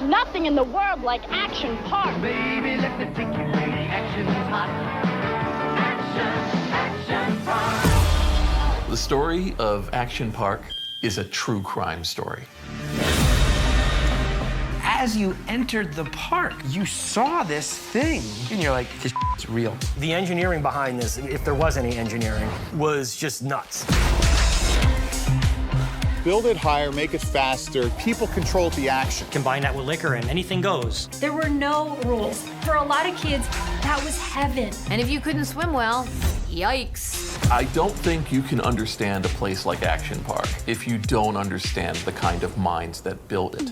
nothing in the world like Action Park. Baby, let me take you where the action is hot. Action Park. The story of Action Park is a true crime story. As you entered the park, you saw this thing, and you're like, this is real. The engineering behind this, if there was any engineering, was just nuts. Build it higher, make it faster. People control the action. Combine that with liquor and anything goes. There were no rules. For a lot of kids, that was heaven. And if you couldn't swim well, yikes. I don't think you can understand a place like Action Park if you don't understand the kind of minds that build it.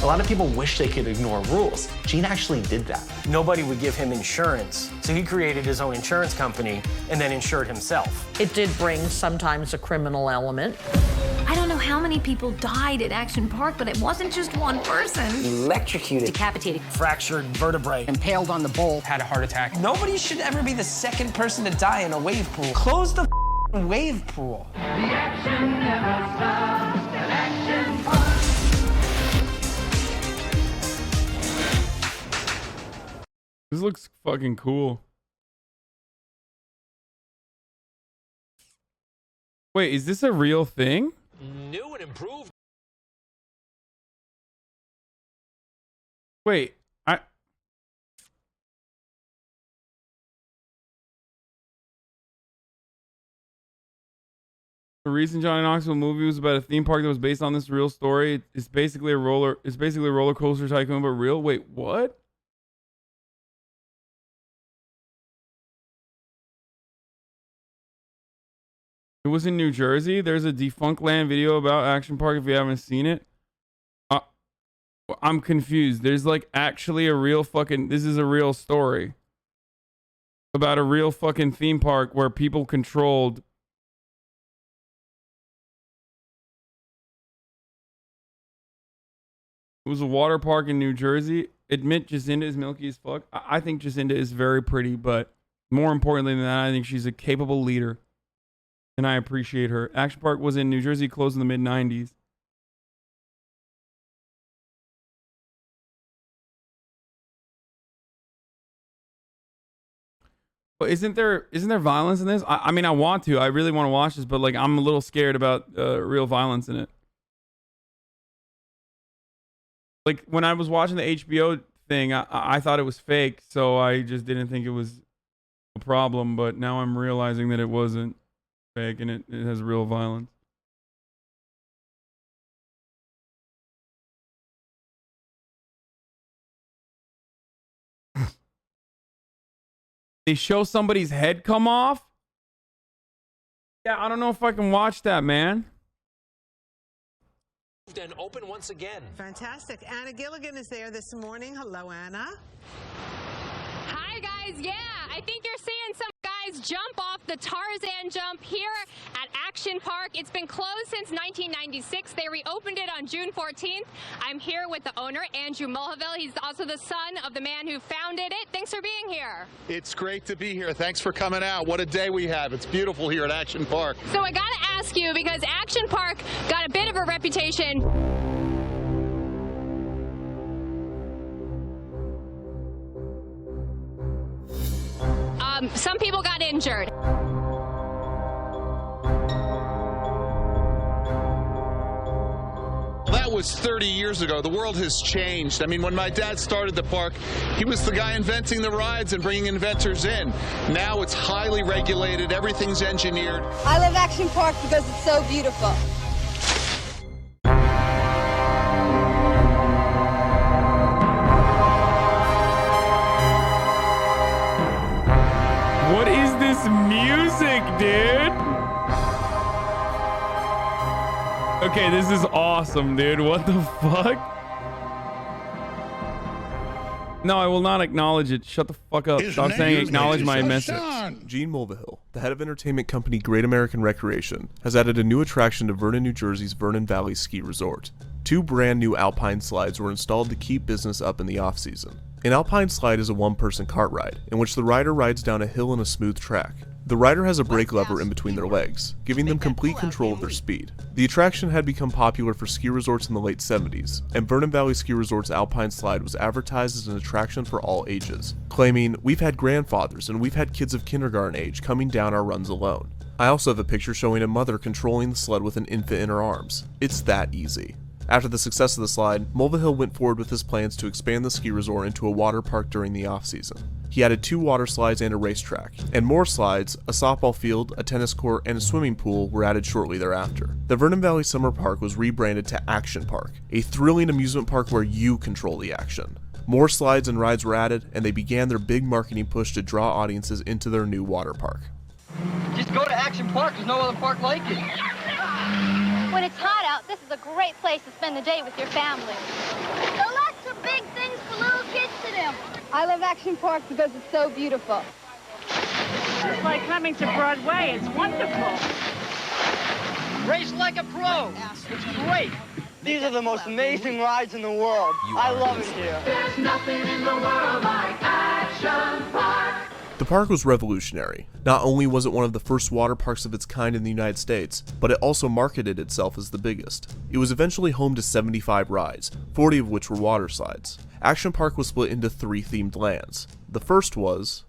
A lot of people wish they could ignore rules. Gene actually did that. Nobody would give him insurance, so he created his own insurance company and then insured himself. It did bring sometimes a criminal element. I don't know how many people died at Action Park, but it wasn't just one person. Electrocuted. Decapitated. Fractured vertebrae. Impaled on the bowl. Had a heart attack. Nobody should ever be the second person to die in a wave pool. Close the wave pool. The action never stops at Action Park. This looks fucking cool. Wait, is this a real thing? New and improved. Wait, the recent Johnny Knoxville movie was about a theme park that was based on this real story. It's basically a roller coaster tycoon, but real. Wait, what? It was in New Jersey. There's a Defunctland video about Action Park if you haven't seen it. I'm confused. There's like actually a real fucking... This is a real story. About a real fucking theme park where people controlled... It was a water park in New Jersey. Admit Jacinda is milky as fuck. I think Jacinda is very pretty, but more importantly than that, I think she's a capable leader. And I appreciate her. Action Park was in New Jersey, closed in the mid-90s. But isn't there violence in this? I mean, I want to. I really want to watch this, but like I'm a little scared about real violence in it. Like when I was watching the HBO thing, I thought it was fake, so I just didn't think it was a problem. But now I'm realizing that it wasn't fake and it has real violence. They show somebody's head come off? Yeah, I don't know if I can watch that, man. And open once again. Fantastic. Anna Gilligan is there this morning. Hello, Anna. Hi, guys. Yeah, I think you're seeing some guys jump off the Tarzan jump here at Action Park. It's been closed since 1996. They reopened it on June 14th. I'm here with the owner, Andrew Mulhaville. He's also the son of the man who founded it. Thanks for being here. It's great to be here. Thanks for coming out. What a day we have. It's beautiful here at Action Park. So I got to ask you, because Action Park got a bit of a reputation. Some people got injured. That was 30 years ago. The world has changed. I mean, when my dad started the park, he was the guy inventing the rides and bringing inventors in. Now it's highly regulated. Everything's engineered. I love Action Park because it's so beautiful. What is this music, dude? Okay, this is awesome, dude. What the fuck? No, I will not acknowledge it. Shut the fuck up. Stop saying acknowledge my message. Gene Mulvihill, the head of entertainment company Great American Recreation, has added a new attraction to Vernon, New Jersey's Vernon Valley Ski Resort. 2 brand new alpine slides were installed to keep business up in the off-season. An alpine slide is a one-person cart ride, in which the rider rides down a hill in a smooth track. The rider has a brake lever in between their legs, giving them complete control of their speed. The attraction had become popular for ski resorts in the late 70s, and Vernon Valley Ski Resort's Alpine Slide was advertised as an attraction for all ages, claiming, "We've had grandfathers and we've had kids of kindergarten age coming down our runs alone." I also have a picture showing a mother controlling the sled with an infant in her arms. It's that easy. After the success of the slide, Mulvihill went forward with his plans to expand the ski resort into a water park during the off-season. He added 2 water slides and a racetrack, and more slides, a softball field, a tennis court, and a swimming pool were added shortly thereafter. The Vernon Valley Summer Park was rebranded to Action Park, a thrilling amusement park where you control the action. More slides and rides were added, and they began their big marketing push to draw audiences into their new water park. Just go to Action Park, there's no other park like it. When it's hot out, this is a great place to spend the day with your family. There are lots of big things for little kids to do. I love Action Park because it's so beautiful. It's like coming to Broadway. It's wonderful. Race like a pro. It's great. These are the most amazing rides in the world. I love it here. There's nothing in the world like Action Park. The park was revolutionary. Not only was it one of the first water parks of its kind in the United States, but it also marketed itself as the biggest. It was eventually home to 75 rides, 40 of which were water slides. Action Park was split into 3 themed lands. The first was...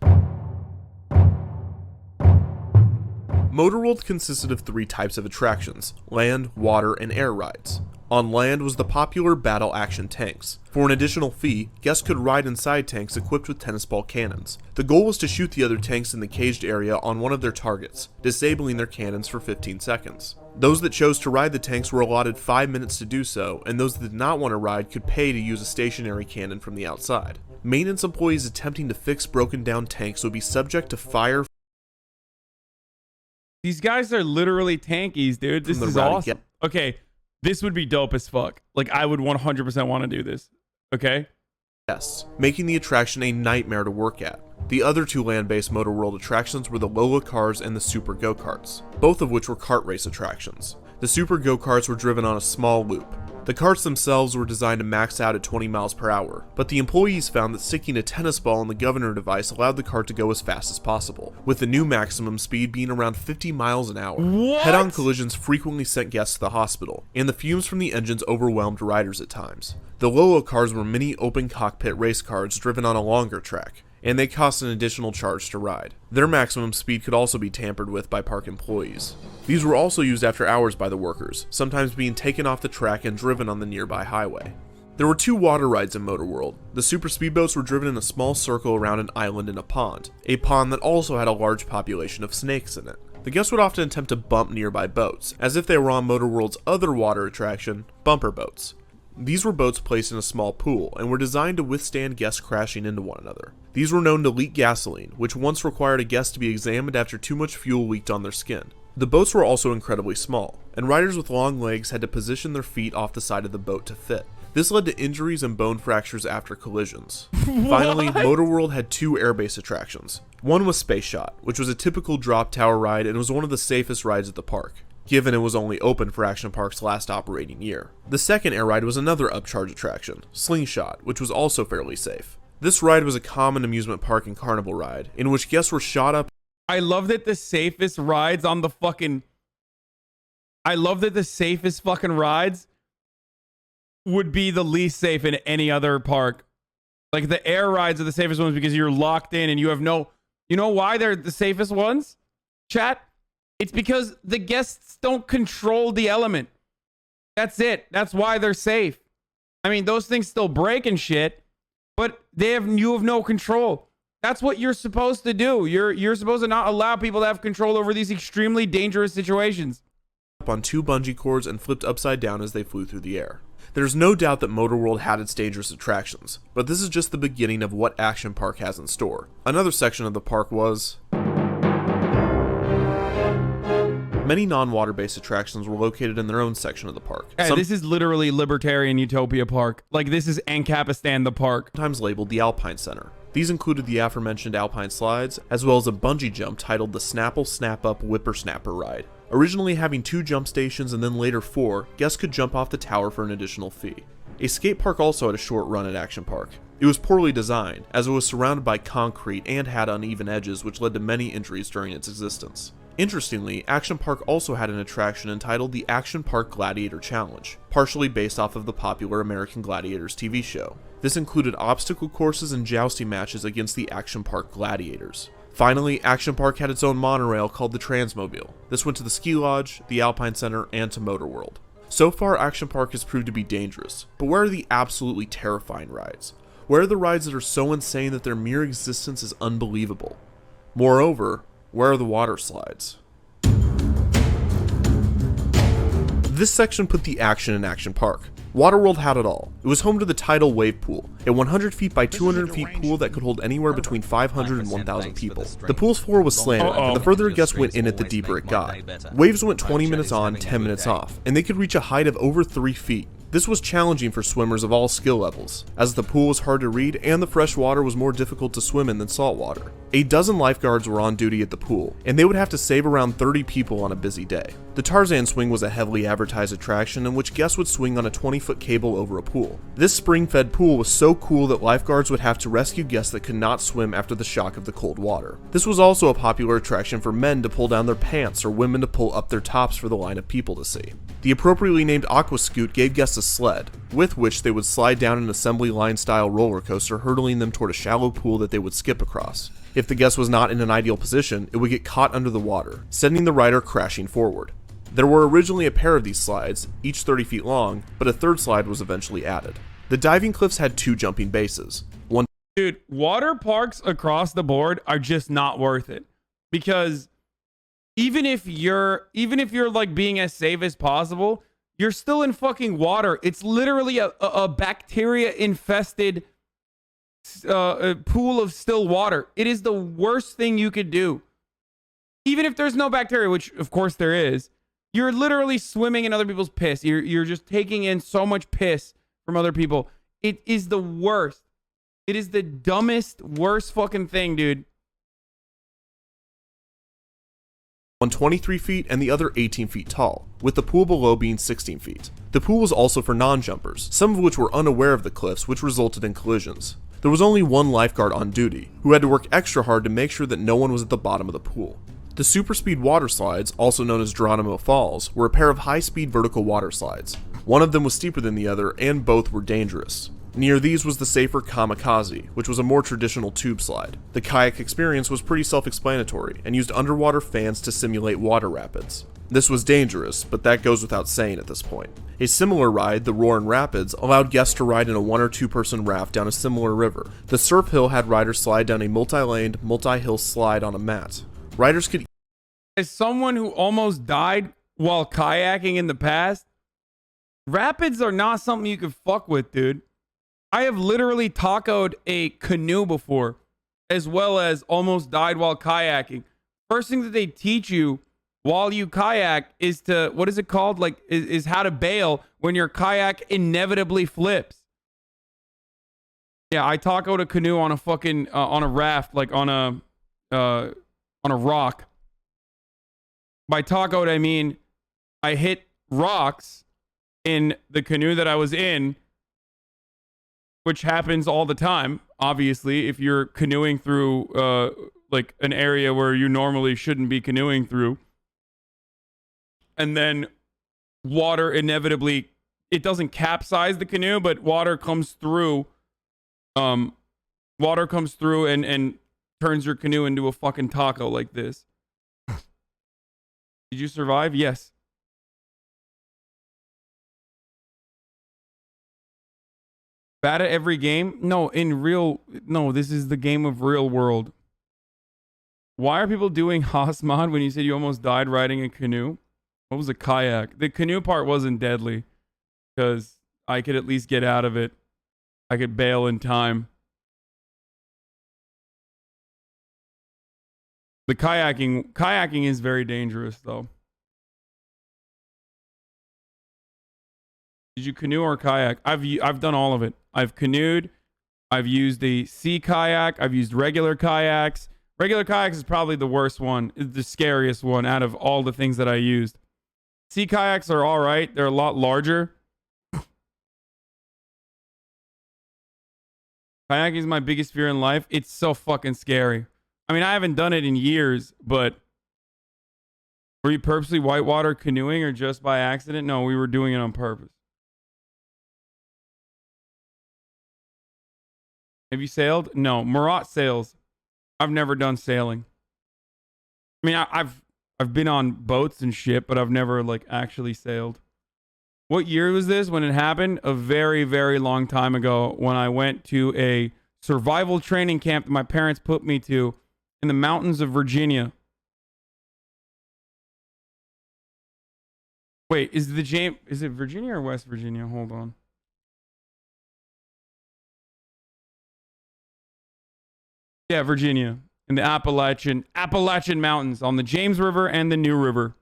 Motorworld consisted of 3 types of attractions: land, water, and air rides. On land was the popular battle action tanks. For an additional fee, guests could ride inside tanks equipped with tennis ball cannons. The goal was to shoot the other tanks in the caged area on one of their targets, disabling their cannons for 15 seconds. Those that chose to ride the tanks were allotted 5 minutes to do so, and those that did not want to ride could pay to use a stationary cannon from the outside. Maintenance employees attempting to fix broken down tanks would be subject to fire. These guys are literally tankies, dude. This is awesome. Okay. This would be dope as fuck. Like, I would 100% want to do this. Okay? Yes, making the attraction a nightmare to work at. The other 2 land-based Motor World attractions were the Lola cars and the Super Go-Karts, both of which were kart race attractions. The Super Go-Karts were driven on a small loop. The carts themselves were designed to max out at 20 miles per hour, but the employees found that sticking a tennis ball in the governor device allowed the cart to go as fast as possible, with the new maximum speed being around 50 miles an hour. What? Head-on collisions frequently sent guests to the hospital, and the fumes from the engines overwhelmed riders at times. The Lolo cars were mini open cockpit race cars driven on a longer track, and they cost an additional charge to ride. Their maximum speed could also be tampered with by park employees. These were also used after hours by the workers, sometimes being taken off the track and driven on the nearby highway. There were 2 water rides in Motor World. The super speedboats were driven in a small circle around an island in a pond that also had a large population of snakes in it. The guests would often attempt to bump nearby boats, as if they were on Motor World's other water attraction, bumper boats. These were boats placed in a small pool and were designed to withstand guests crashing into one another. These were known to leak gasoline, which once required a guest to be examined after too much fuel leaked on their skin. The boats were also incredibly small, and riders with long legs had to position their feet off the side of the boat to fit. This led to injuries and bone fractures after collisions. Finally, Motor World had 2 airbase attractions. One was Space Shot, which was a typical drop tower ride and was one of the safest rides at the park, given it was only open for Action Park's last operating year. The second air ride was another upcharge attraction, Slingshot, which was also fairly safe. This ride was a common amusement park and carnival ride, in which guests were shot up. I love that the safest rides on the fucking... I love that the safest fucking rides would be the least safe in any other park. Like, the air rides are the safest ones because you're locked in and you have no... You know why they're the safest ones? Chat? It's because the guests don't control the element. That's it. That's why they're safe. I mean, those things still break and shit, but you have no control. That's what you're supposed to do. You're supposed to not allow people to have control over these extremely dangerous situations. On 2 bungee cords and flipped upside down as they flew through the air. There's no doubt that Motor World had its dangerous attractions, but this is just the beginning of what Action Park has in store. Another section of the park was... Many non-water-based attractions were located in their own section of the park. Hey, this is literally Libertarian Utopia Park. Like, this is Ancapistan the park. Sometimes labeled the Alpine Center. These included the aforementioned Alpine slides, as well as a bungee jump titled the Snapple Snap Up Whippersnapper ride. Originally having 2 jump stations and then later 4, guests could jump off the tower for an additional fee. A skate park also had a short run at Action Park. It was poorly designed, as it was surrounded by concrete and had uneven edges, which led to many injuries during its existence. Interestingly, Action Park also had an attraction entitled the Action Park Gladiator Challenge, partially based off of the popular American Gladiators TV show. This included obstacle courses and jousting matches against the Action Park Gladiators. Finally, Action Park had its own monorail called the Transmobile. This went to the Ski Lodge, the Alpine Center, and to Motor World. So far, Action Park has proved to be dangerous, but where are the absolutely terrifying rides? Where are the rides that are so insane that their mere existence is unbelievable? Moreover, where are the water slides? This section put the action in Action Park. Waterworld had it all. It was home to the Tidal Wave Pool, a 100 feet by 200 feet pool that could hold anywhere between 500 and 1,000 people. The pool's floor was slanted, and the further a guest went in it, the deeper it got. Waves went 20 minutes on, 10 minutes off, and they could reach a height of over 3 feet. This was challenging for swimmers of all skill levels, as the pool was hard to read and the fresh water was more difficult to swim in than salt water. A dozen lifeguards were on duty at the pool, and they would have to save around 30 people on a busy day. The Tarzan swing was a heavily advertised attraction in which guests would swing on a 20-foot cable over a pool. This spring-fed pool was so cool that lifeguards would have to rescue guests that could not swim after the shock of the cold water. This was also a popular attraction for men to pull down their pants or women to pull up their tops for the line of people to see. The appropriately named Aqua Scoot gave guests a sled, with which they would slide down an assembly line style roller coaster, hurtling them toward a shallow pool that they would skip across. If the guest was not in an ideal position, it would get caught under the water, sending the rider crashing forward. There were originally a pair of these slides, each 30 feet long, but a third slide was eventually added. The diving cliffs had 2 jumping bases. Dude, water parks across the board are just not worth it, because even if you're like being as safe as possible, you're still in fucking water. It's literally a bacteria infested pool of still water. It is the worst thing you could do. Even if there's no bacteria, which of course there is, you're literally swimming in other people's piss. You're just taking in so much piss from other people. It is the worst. It is the dumbest, worst fucking thing, dude. 123 feet and the other 18 feet tall, with the pool below being 16 feet. The pool was also for non-jumpers, some of which were unaware of the cliffs, which resulted in collisions. There was only one lifeguard on duty, who had to work extra hard to make sure that no one was at the bottom of the pool. The super speed water slides, also known as Geronimo Falls, were a pair of high-speed vertical water slides. One of them was steeper than the other, and both were dangerous. Near these was the safer Kamikaze, which was a more traditional tube slide. The kayak experience was pretty self-explanatory, and used underwater fans to simulate water rapids. This was dangerous, but that goes without saying at this point. A similar ride, the Roarin' Rapids, allowed guests to ride in a 1 or 2 person raft down a similar river. The Surf Hill had riders slide down a multi-laned, multi-hill slide on a mat. Riders could... As someone who almost died while kayaking in the past, rapids are not something you can fuck with, dude. I have literally tacoed a canoe before, as well as almost died while kayaking. First thing that they teach you while you kayak is to, what is it called? Like, is how to bail when your kayak inevitably flips. Yeah, I tacoed a canoe on a fucking, on a raft, like on a rock. By tacoed, I mean, I hit rocks in the canoe that I was in, which happens all the time, obviously, if you're canoeing through like an area where you normally shouldn't be canoeing through. And then water inevitably, it doesn't capsize the canoe, but water comes through and turns your canoe into a fucking taco like this. Did you survive? Yes. Bad at every game? No, this is the game of real world. Why are people doing Haas mod when you said you almost died riding a canoe? What was a kayak? The canoe part wasn't deadly because I could at least get out of it. I could bail in time. The kayaking is very dangerous though. Did you canoe or kayak? I've done all of it. I've canoed. I've used the sea kayak. I've used regular kayaks. Regular kayaks is probably the worst one. It's the scariest one out of all the things that I used. Sea kayaks are all right. They're a lot larger. Kayaking is my biggest fear in life. It's so fucking scary. I mean, I haven't done it in years, but were you purposely whitewater canoeing or just by accident? No, we were doing it on purpose. Have you sailed? No. Murat sails. I've never done sailing. I mean, I've been on boats and shit, but I've never like actually sailed. What year was this when it happened? A very, very long time ago when I went to a survival training camp that my parents put me to in the mountains of Virginia. Wait, is it Virginia or West Virginia? Hold on. Yeah, Virginia. In the Appalachian Mountains on the James River and the New River.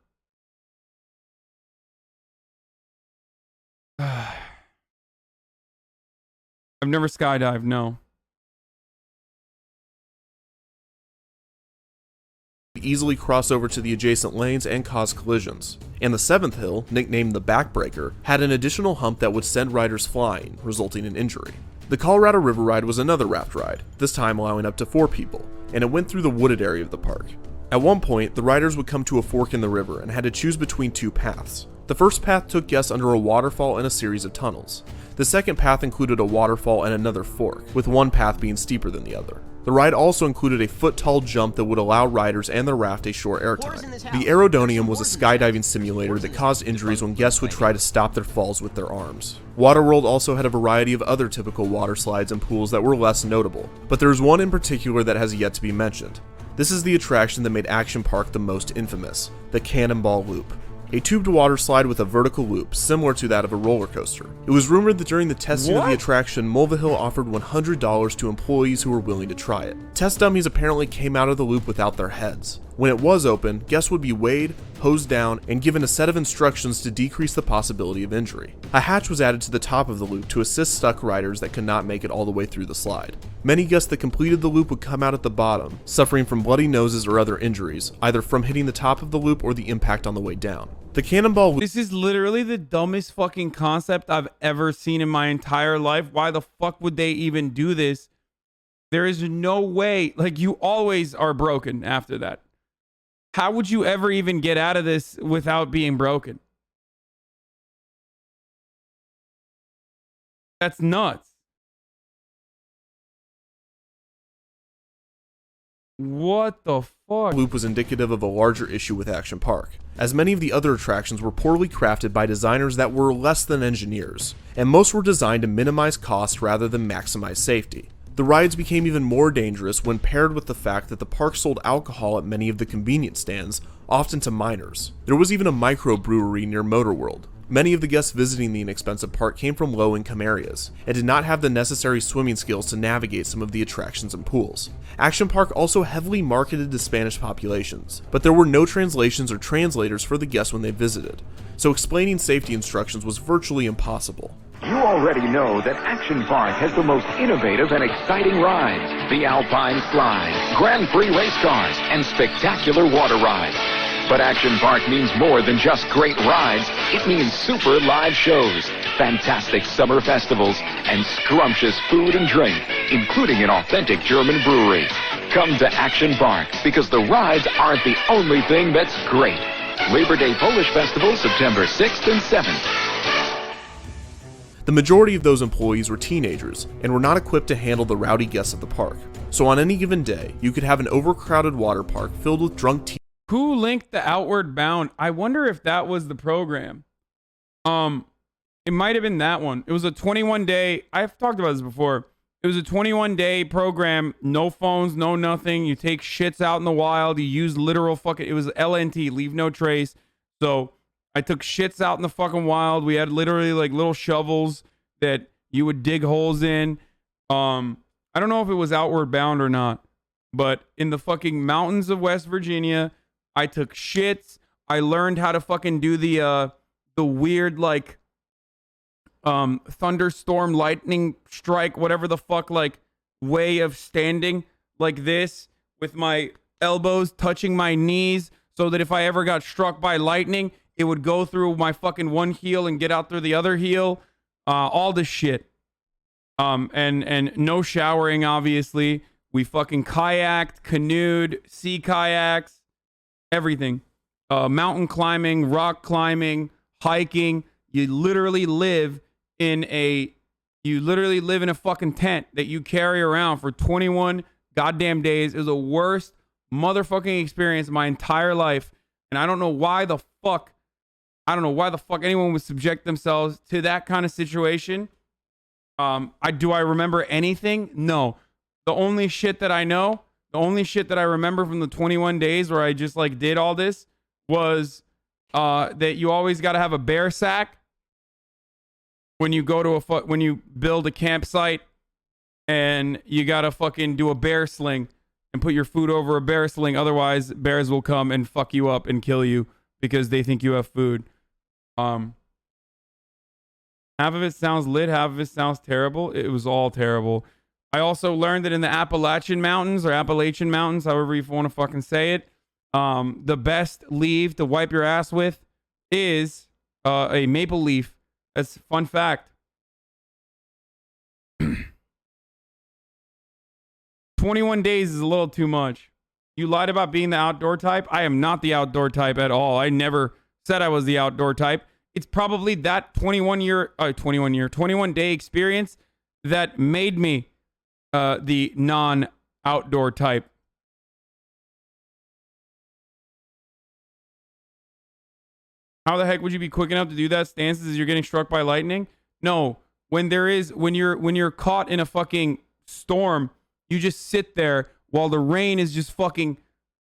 I've never skydived, no. Easily cross over to the adjacent lanes and cause collisions. And the seventh hill, nicknamed the Backbreaker, had an additional hump that would send riders flying, resulting in injury. The Colorado River Ride was another raft ride, this time allowing up to 4 people, and it went through the wooded area of the park. At one point, the riders would come to a fork in the river and had to choose between 2 paths. The first path took guests under a waterfall and a series of tunnels. The second path included a waterfall and another fork, with one path being steeper than the other. The ride also included a foot-tall jump that would allow riders and the raft a short airtime. The Aerodonium was a skydiving simulator that caused injuries when guests would try to stop their falls with their arms. Waterworld also had a variety of other typical water slides and pools that were less notable, but there's one in particular that has yet to be mentioned. This is the attraction that made Action Park the most infamous, the Cannonball Loop. A tubed water slide with a vertical loop, similar to that of a roller coaster. It was rumored that during the testing of the attraction, Mulvihill offered $100 to employees who were willing to try it. Test dummies apparently came out of the loop without their heads. When it was open, guests would be weighed, hosed down, and given a set of instructions to decrease the possibility of injury. A hatch was added to the top of the loop to assist stuck riders that could not make it all the way through the slide. Many guests that completed the loop would come out at the bottom, suffering from bloody noses or other injuries, either from hitting the top of the loop or the impact on the way down. The Cannonball Loop. This is literally the dumbest fucking concept I've ever seen in my entire life. Why the fuck would they even do this? There is no way. Like, you always are broken after that. How would you ever even get out of this without being broken? That's nuts. What the fuck? Loop was indicative of a larger issue with Action Park, as many of the other attractions were poorly crafted by designers that were less than engineers, and most were designed to minimize cost rather than maximize safety. The rides became even more dangerous when paired with the fact that the park sold alcohol at many of the convenience stands, often to minors. There was even a microbrewery near Motorworld. Many of the guests visiting the inexpensive park came from low-income areas, and did not have the necessary swimming skills to navigate some of the attractions and pools. Action Park also heavily marketed to Spanish populations, but there were no translations or translators for the guests when they visited, so explaining safety instructions was virtually impossible. You already know that Action Park has the most innovative and exciting rides. The Alpine Slide, Grand Prix race cars, and spectacular water rides. But Action Park means more than just great rides. It means super live shows, fantastic summer festivals, and scrumptious food and drink, including an authentic German brewery. Come to Action Park, because the rides aren't the only thing that's great. Labor Day Polish Festival, September 6th and 7th. The majority of those employees were teenagers and were not equipped to handle the rowdy guests at the park. So on any given day, you could have an overcrowded water park filled with drunk teenagers. Who linked the Outward Bound? I wonder if that was the program. It might have been that one. It was a 21-day. I've talked about this before. It was a 21-day program. No phones, no nothing. You take shits out in the wild. You use literal fucking. It was LNT, leave no trace. So I took shits out in the fucking wild. We had literally like little shovels that you would dig holes in. I don't know if it was Outward Bound or not, but in the fucking mountains of West Virginia, I took shits. I learned how to fucking do the weird like thunderstorm, lightning strike, whatever the fuck, like way of standing like this with my elbows touching my knees so that if I ever got struck by lightning, it would go through my fucking one heel and get out through the other heel. All this shit. And no showering, obviously. We fucking kayaked, canoed, sea kayaks, everything. Mountain climbing, rock climbing, hiking. You literally live in a fucking tent that you carry around for 21 goddamn days. It was the worst motherfucking experience of my entire life. And I don't know why the fuck anyone would subject themselves to that kind of situation. Do I remember anything? No. The only shit that I remember from the 21 days where I just like did all this was that you always got to have a bear sack when you go to when you build a campsite, and you got to fucking do a bear sling and put your food over a bear sling. Otherwise, bears will come and fuck you up and kill you because they think you have food. Half of it sounds lit, half of it sounds terrible. It was all terrible. I also learned that in the Appalachian Mountains, however you want to fucking say it, the best leaf to wipe your ass with is a maple leaf. That's a fun fact. 21 days is a little too much. You lied about being the outdoor type. I am not the outdoor type at all. I never said I was the outdoor type. It's probably that 21 day experience that made me the non-outdoor type. How the heck would you be quick enough to do that stances as you're getting struck by lightning? No, when you're caught in a fucking storm, you just sit there while the rain is just fucking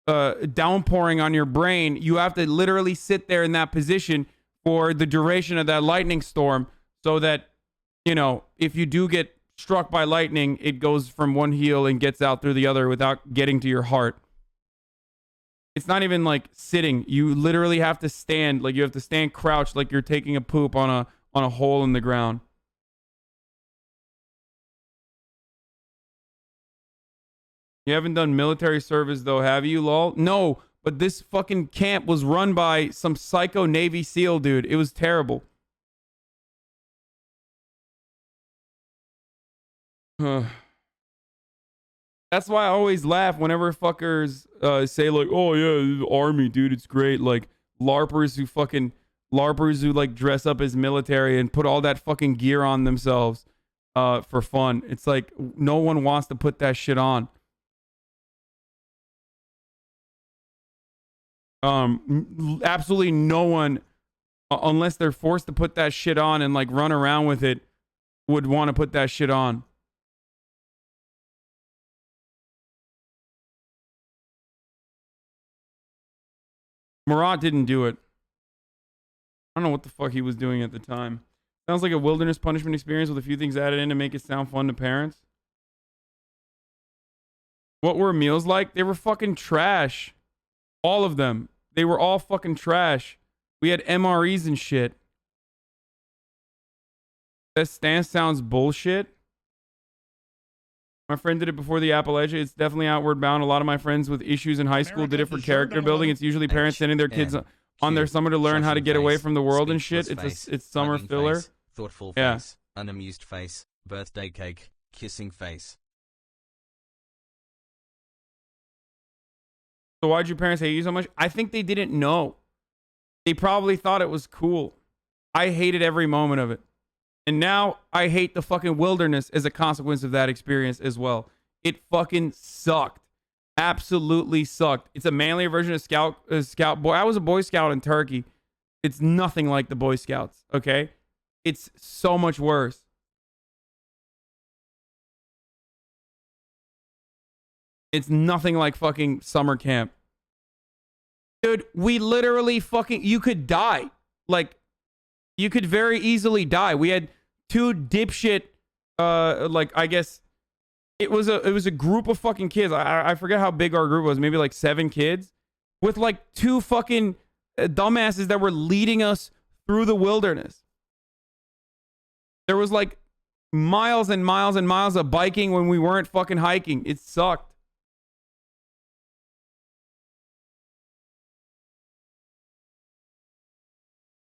downpouring on your brain. You have to literally sit there in that position for the duration of that lightning storm, so that, you know, if you do get struck by lightning, it goes from one heel and gets out through the other without getting to your heart. It's not even like sitting. You literally have to stand. Like, you have to stand crouched like you're taking a poop on a hole in the ground. You haven't done military service though, have you, lol? No, but this fucking camp was run by some psycho Navy SEAL dude. It was terrible. That's why I always laugh whenever fuckers say like, "Oh yeah, the army, dude, it's great." Like larpers who like dress up as military and put all that fucking gear on themselves for fun. It's like no one wants to put that shit on. Absolutely no one, unless they're forced to put that shit on and like run around with it, would want to put that shit on. Murat didn't do it. I don't know what the fuck he was doing at the time. Sounds like a wilderness punishment experience with a few things added in to make it sound fun to parents. What were meals like? They were fucking trash. All of them. They were all fucking trash. We had MREs and shit. That stance sounds bullshit. My friend did it before the Appalachia. It's definitely outward bound. A lot of my friends with issues in high school did it for character building. It's usually parents sending their kids on their summer to learn how to get away from the world and shit. It's summer filler. Thoughtful face, unamused face, birthday cake, kissing face. So why'd your parents hate you so much? I think they didn't know. They probably thought it was cool. I hated every moment of it. And now I hate the fucking wilderness as a consequence of that experience as well. It fucking sucked. Absolutely sucked. It's a manlier version of Scout Boy. I was a Boy Scout in Turkey. It's nothing like the Boy Scouts, okay? It's so much worse. It's nothing like fucking summer camp. Dude, we literally fucking... You could die. Like, you could very easily die. We had two dipshit... like, I guess... It was a group of fucking kids. I forget how big our group was. Maybe like 7 kids. With like 2 fucking dumbasses that were leading us through the wilderness. There was like miles and miles and miles of biking when we weren't fucking hiking. It sucked.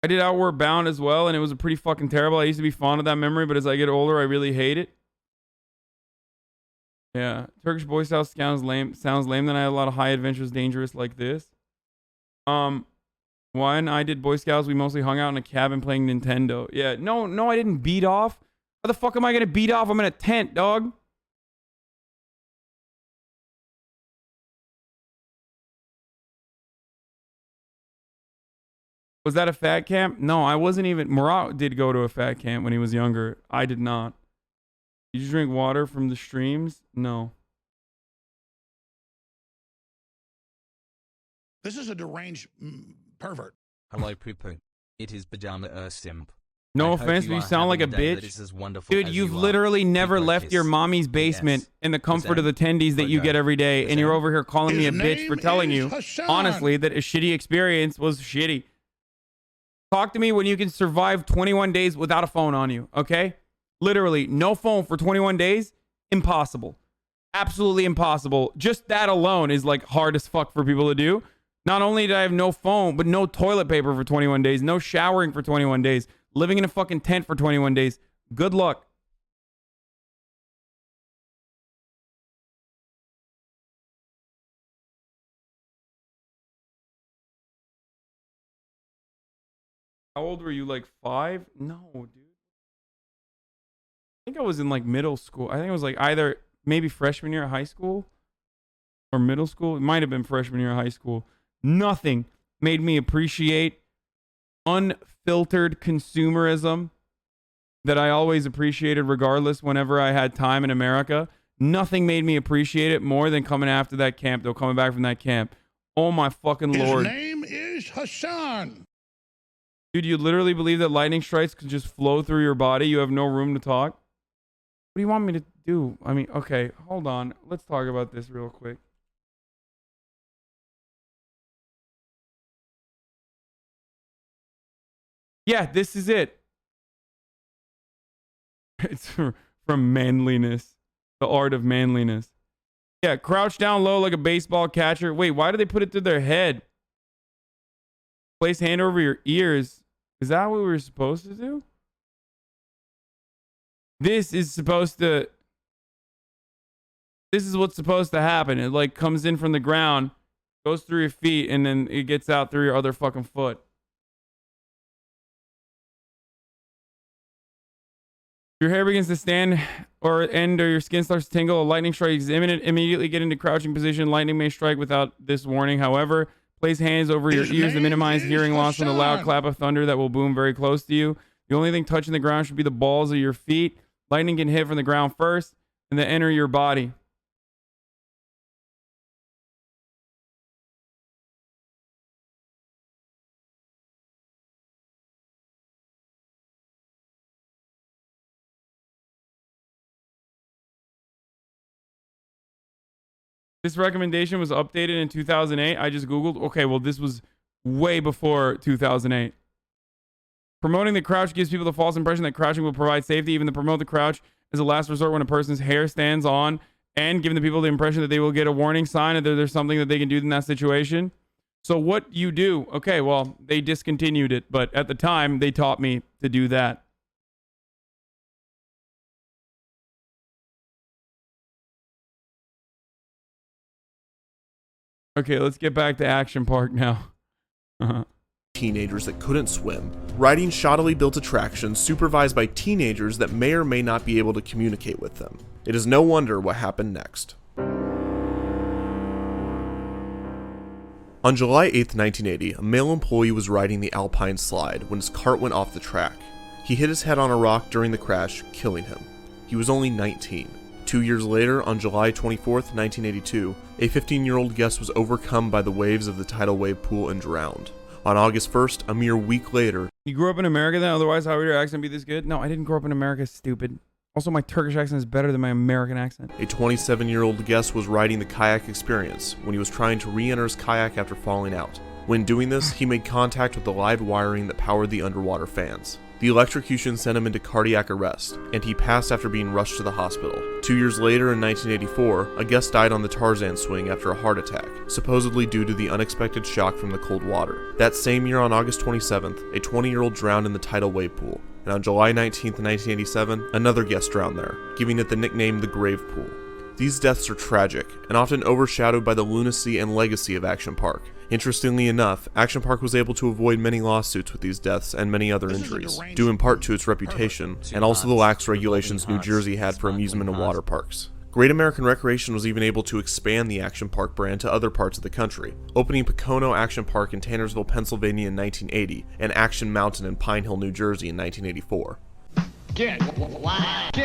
I did Outward Bound as well, and it was pretty fucking terrible. I used to be fond of that memory, but as I get older, I really hate it. Yeah, Turkish Boy Scout sounds lame. Sounds lame. Then I had a lot of high adventures, dangerous like this. When I did Boy Scouts, we mostly hung out in a cabin playing Nintendo. Yeah, no, I didn't beat off. How the fuck am I gonna beat off? I'm in a tent, dog. Was that a fat camp? No, I wasn't even. Murat did go to a fat camp when he was younger. I did not. Did you drink water from the streams? No. This is a deranged pervert. Hello, poo-poo. It is pajama simp. No offense, but you sound like a bitch. Dude, you've literally never left your mommy's basement in the comfort of the tendies that you get every day, and you're over here calling me a bitch for telling you, honestly, that a shitty experience was shitty. Talk to me when you can survive 21 days without a phone on you, okay? Literally, no phone for 21 days, impossible. Absolutely impossible. Just that alone is like hard as fuck for people to do. Not only did I have no phone, but no toilet paper for 21 days, no showering for 21 days, living in a fucking tent for 21 days. Good luck. How old were you? Like 5? No, dude. I think I was in like middle school. I think it was like either maybe freshman year of high school or middle school. It might have been freshman year of high school. Nothing made me appreciate unfiltered consumerism that I always appreciated regardless whenever I had time in America. Nothing made me appreciate it more than coming after that camp, though, coming back from that camp. Oh my fucking Lord. His name is Hasan. Dude, you literally believe that lightning strikes can just flow through your body? You have no room to talk? What do you want me to do? I mean, okay, hold on. Let's talk about this real quick. Yeah, this is it. It's from Manliness. The Art of Manliness. Yeah, crouch down low like a baseball catcher. Wait, why do they put it to their head? Place hand over your ears. Is that what we were supposed to do? This is what's supposed to happen. It like comes in from the ground, goes through your feet, and then it gets out through your other fucking foot. Your hair begins to stand or end, or your skin starts to tingle. A lightning strike is imminent. Immediately get into crouching position. Lightning may strike without this warning. However, place hands over your ears to minimize hearing loss from the loud clap of thunder that will boom very close to you. The only thing touching the ground should be the balls of your feet. Lightning can hit from the ground first and then enter your body. This recommendation was updated in 2008. I just Googled. Okay, well, this was way before 2008. Promoting the crouch gives people the false impression that crouching will provide safety. Even to promote the crouch is a last resort when a person's hair stands on, and giving the people the impression that they will get a warning sign and that there's something that they can do in that situation. So what you do? Okay, well, they discontinued it, but at the time, they taught me to do that. Okay, let's get back to Action Park now. Teenagers that couldn't swim, riding shoddily built attractions supervised by teenagers that may or may not be able to communicate with them. It is no wonder what happened next. On July 8th, 1980, a male employee was riding the Alpine slide when his cart went off the track. He hit his head on a rock during the crash, killing him. He was only 19. 2 years later, on July 24th, 1982, a 15-year-old guest was overcome by the waves of the tidal wave pool and drowned. On August 1st, a mere week later... You grew up in America then? Otherwise, how would your accent be this good? No, I didn't grow up in America, stupid. Also, my Turkish accent is better than my American accent. A 27-year-old guest was riding the kayak experience when he was trying to re-enter his kayak after falling out. When doing this, he made contact with the live wiring that powered the underwater fans. The electrocution sent him into cardiac arrest, and he passed after being rushed to the hospital. 2 years later, in 1984, a guest died on the Tarzan swing after a heart attack, supposedly due to the unexpected shock from the cold water. That same year, on August 27th, a 20-year-old drowned in the tidal wave pool. And on July 19th, 1987, another guest drowned there, giving it the nickname the Grave Pool. These deaths are tragic, and often overshadowed by the lunacy and legacy of Action Park. Interestingly enough, Action Park was able to avoid many lawsuits with these deaths and many other injuries, due in part to its reputation, and also the lax regulations New Jersey had for amusement and water parks. Great American Recreation was even able to expand the Action Park brand to other parts of the country, opening Pocono Action Park in Tannersville, Pennsylvania in 1980, and Action Mountain in Pine Hill, New Jersey in 1984. Get wet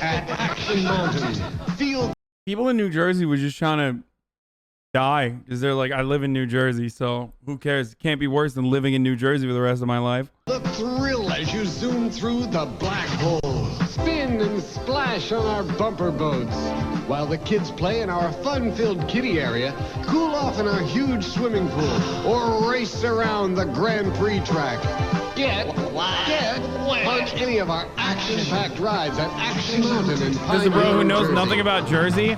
at Action Mountain. Feel. People in New Jersey were just trying to die because they're like, I live in New Jersey, so who cares? It can't be worse than living in New Jersey for the rest of my life. The thrill as you zoom through the black hole. Spin and splash on our bumper boats. While the kids play in our fun-filled kiddie area, cool off in our huge swimming pool, or race around the Grand Prix track. Get on any of our action-packed rides at Action Mountain in Pine There's a bro Hill, who knows Jersey. nothing about Jersey.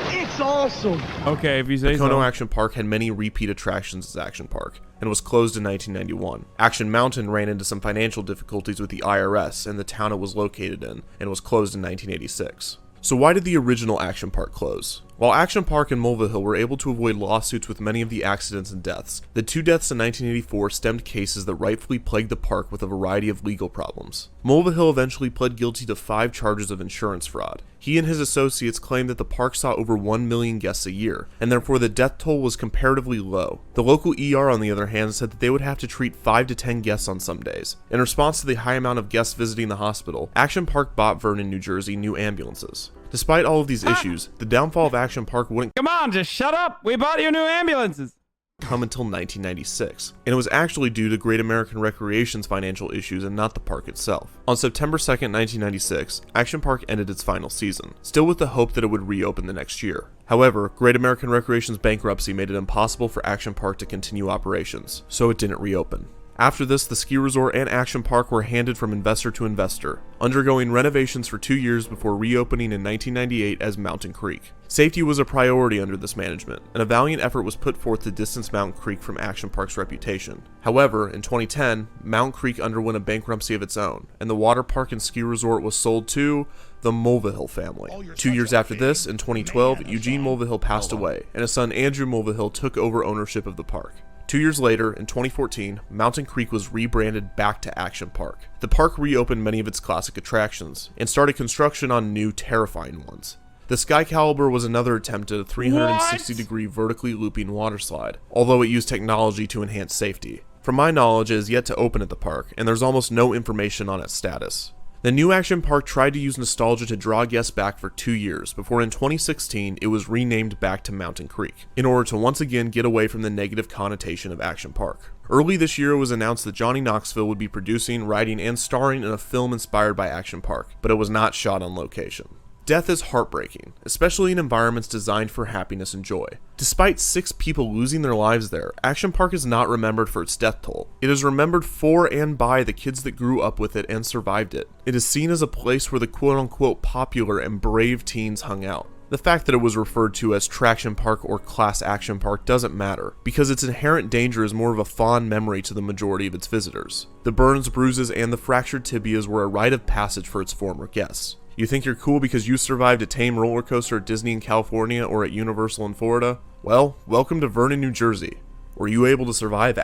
It's awesome. Okay, if you say Pocono so. Action Park had many repeat attractions as Action Park, and was closed in 1991. Action Mountain ran into some financial difficulties with the IRS and the town it was located in, and was closed in 1986. So why did the original Action Park close? While Action Park and Mulvihill were able to avoid lawsuits with many of the accidents and deaths, the two deaths in 1984 stemmed cases that rightfully plagued the park with a variety of legal problems. Mulvihill eventually pled guilty to 5 charges of insurance fraud. He and his associates claimed that the park saw over 1 million guests a year, and therefore the death toll was comparatively low. The local ER, on the other hand, said that they would have to treat 5 to 10 guests on some days. In response to the high amount of guests visiting the hospital, Action Park bought Vernon, New Jersey, new ambulances. Despite all of these issues, the downfall of Action Park wouldn't Come on, just shut up. We bought you new ambulances. come until 1996, and it was actually due to Great American Recreation's financial issues and not the park itself. On September 2nd, 1996, Action Park ended its final season, still with the hope that it would reopen the next year. However, Great American Recreation's bankruptcy made it impossible for Action Park to continue operations, so it didn't reopen. After this, the ski resort and Action Park were handed from investor to investor, undergoing renovations for 2 years before reopening in 1998 as Mountain Creek. Safety was a priority under this management, and a valiant effort was put forth to distance Mountain Creek from Action Park's reputation. However, in 2010, Mountain Creek underwent a bankruptcy of its own, and the water park and ski resort was sold to the Mulvihill family. 2 years after this, in 2012, Eugene Mulvihill passed away, and his son Andrew Mulvihill took over ownership of the park. 2 years later, in 2014, Mountain Creek was rebranded back to Action Park. The park reopened many of its classic attractions, and started construction on new, terrifying ones. The Sky Caliber was another attempt at a 360-degree vertically looping water slide, although it used technology to enhance safety. From my knowledge, it is yet to open at the park, and there's almost no information on its status. The new Action Park tried to use nostalgia to draw guests back for 2 years, before in 2016 it was renamed back to Mountain Creek, in order to once again get away from the negative connotation of Action Park. Early this year it was announced that Johnny Knoxville would be producing, writing, and starring in a film inspired by Action Park, but it was not shot on location. Death is heartbreaking, especially in environments designed for happiness and joy. Despite 6 people losing their lives there, Action Park is not remembered for its death toll. It is remembered for and by the kids that grew up with it and survived it. It is seen as a place where the quote-unquote popular and brave teens hung out. The fact that it was referred to as Traction Park or Class Action Park doesn't matter, because its inherent danger is more of a fond memory to the majority of its visitors. The burns, bruises, and the fractured tibias were a rite of passage for its former guests. You think you're cool because you survived a tame roller coaster at Disney in California or at Universal in Florida? Well, welcome to Vernon, New Jersey. Were you able to survive?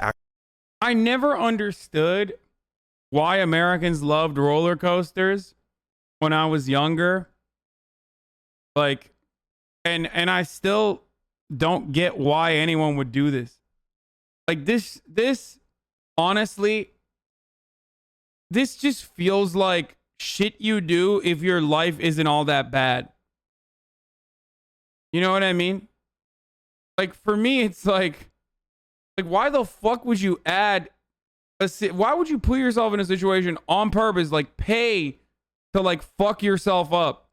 I never understood why Americans loved roller coasters when I was younger. Like, and I still don't get why anyone would do this. Like this honestly, this just feels like shit you do if your life isn't all that bad. You know what I mean? Like for me, it's like why the fuck would you why would you put yourself in a situation on purpose, like pay to like fuck yourself up?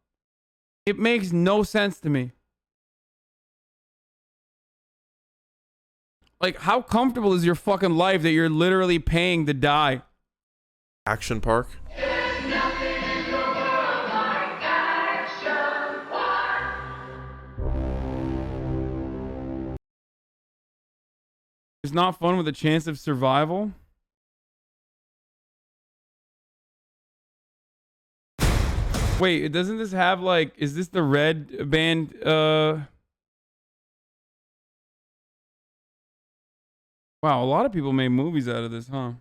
It makes no sense to me. Like, how comfortable is your fucking life that you're literally paying to die? Action Park. It's not fun with a chance of survival. Wait, doesn't this have like, is this the red band? Wow, a lot of people made movies out of this, huh?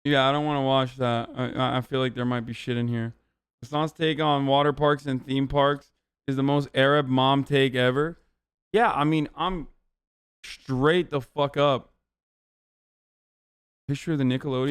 Yeah, I don't want to watch that. I feel like there might be shit in here. Hasan's take on water parks and theme parks is the most Arab mom take ever. Yeah, I mean, I'm straight the fuck up. History of the Nickelodeon.